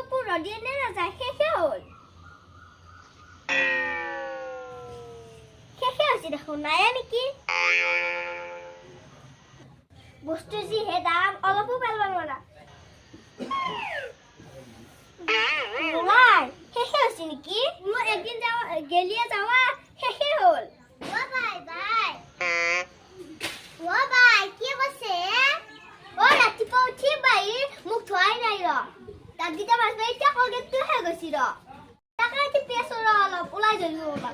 অলপো ৰদিয়ে নে নাযায় শেষে হ'ল শেষে হৈছে দেখোন নাই নেকি বস্তু যি হে দাম অলপো পেলব নোৱাৰা নাই শেষে হৈছে নেকি মই একদিন গেলিয়ে যাওয়া শেষে হ'ল ও বাই কি বসে ও ৰাতিপুৱা উঠি বাই মুখ ধোৱাই নাই ৰ দাগিটা মাছ বাই এতিয়া কলগেটটো হে গৈছি ৰ তাকে পেছৰ অলপ ওলাই যাইব বাবা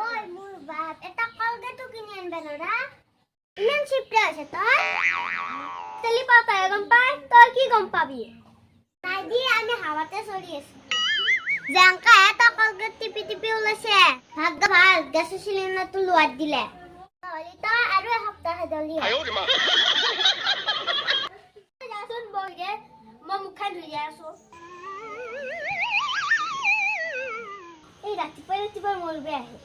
ওই মোৰ বাপ এটা কলগেটটো কিনি আনবা নৰা ইমান চিপটা আছে তই তেলি পাতা গম পাই তই কি গম পাবি নাই দি আমি হাৱাতে চলি আছো জাংকা এটা কলগেট টিপি টিপি ওলাইছে ভাগ্য ভাল গেছ চিলিণ্ডাৰটো লোৱাত দিলে নহলে তই আৰু এসপ্তাহ দলি যাচোন বগে মই মুখা ধুই আছো এই ৰাতিপুৱা মৰবে আহে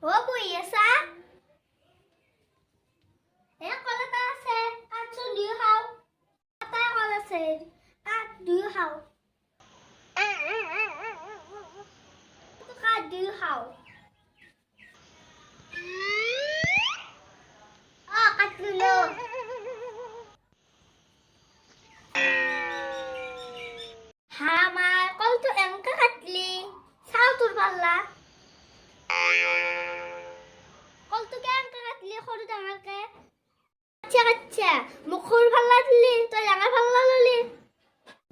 ও বই আছা এ কলটা আছে কাটছো দিও খাও তাই কল আছে কাট দিও খাও তো কাট দিও খাও কাটলো হা মা কলটো এমকা কাটলি চাও তোর পাল্লা কলটো কেমকা কাটলি সরু ডাঙরকে আচ্ছা আচ্ছা মুখর পাল্লা দিলি তুই ডাঙর পাল্লা ললি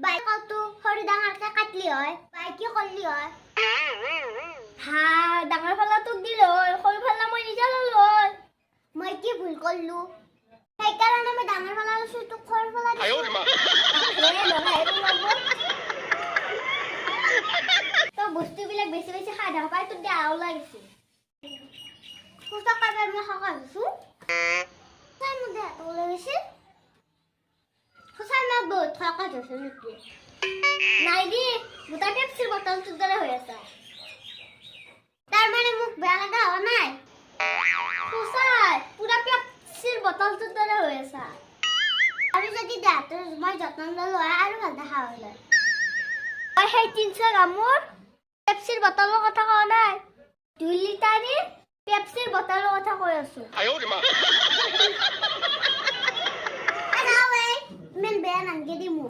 বাই কলটো সরু ডাঙরকে কাটলি হয় বাই কি করলি হয় হা ডাঙর পাল্লা তোক দিল সরু পাল্লা মই নিজে ললো মই কি ভুল করলু সেই কারণে আমি ডাঙর পাল্লা লছো তোক সরু পাল্লা দিছো তো বস্তুবিলাক বেছি বেছি খাই থাকা পাই তোক দেও লাগিছে কুটা কাটার মই হাকা হইছো তাই মধ্যে এত লাগিছে খুসাই না বহুত থাকা হইছে নাকি নাই দি গোটা পেপসির বোতল তুদলে হই আছে তার মানে মুখ বেয়া লাগা হ নাই খুসাই পুরা পেপসির বোতল তুদলে হই আছে আৰু যদি দাঁত মই যত্ন ললো আৰু ভাল দেখা হলে ওই সেই 300 গ্ৰামৰ পেপসিৰ বোতলৰ কথা কোৱা নাই 2 লিটাৰৰ পেপসিৰ বোতলৰ কথা কৈ আছো মেন বেয়া নাংগে দিমু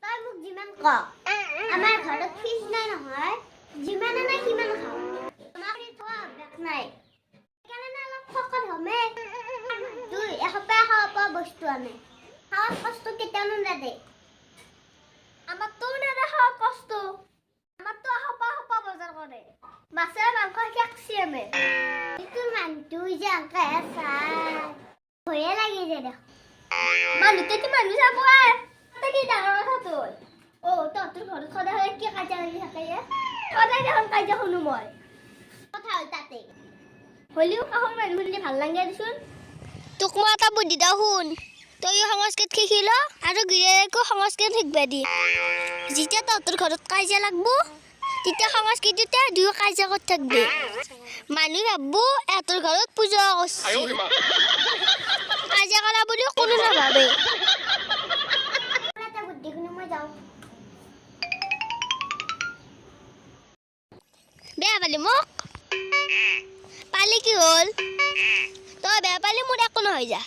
তই মোক যিমান ক আমাৰ ঘৰত ফিজ নাই নহয় যিমান নাই কিমান খাও আমাৰ থোৱা বেক নাই কেনে অলপ ফকত হমে তুই এসপ্তাহ খাওয়া বস্তু আনে খাওয়া কষ্ট কেতিয়াও নাদে আমার তো না দেখা কষ্ট আমার তো হপা হপা বাজার করে মাছের মাংস খেকছি আমি তোর মান তুই যে আঙ্কা এসা ভয়ে লাগি যায় দেখ মানুষতে কি মানুষ আবো তা কি ডাঙর কথা তোর ও তোর ঘর সদায় হলে কি কাজা লাগি থাকে সদায় দেখোন কাজা শুনো মই কথা হল তাতে হলিও কাহর মানুষ হলে ভাল লাগে দেচোন তোক মই এটা বুদ্ধি দাও শুন তই সংস্কৃত শিকিল আৰু গিৰিয়েকো সংস্কৃত শিকবা দি যেতিয়া তহঁতৰ ঘৰত কাজিয়া লাগব তেতিয়া সংস্কৃততে দুয়ো কাজিয়া কৰি থাকবি মানুহ ভাবব এহঁতৰ ঘৰত পূজা কৰছি কাজিয়া কৰা বুলি কোনো নাভাবে বেয়া পালি মোক পালি কি হ'ল তই বেয়া পালি মোৰ একো নহয় যা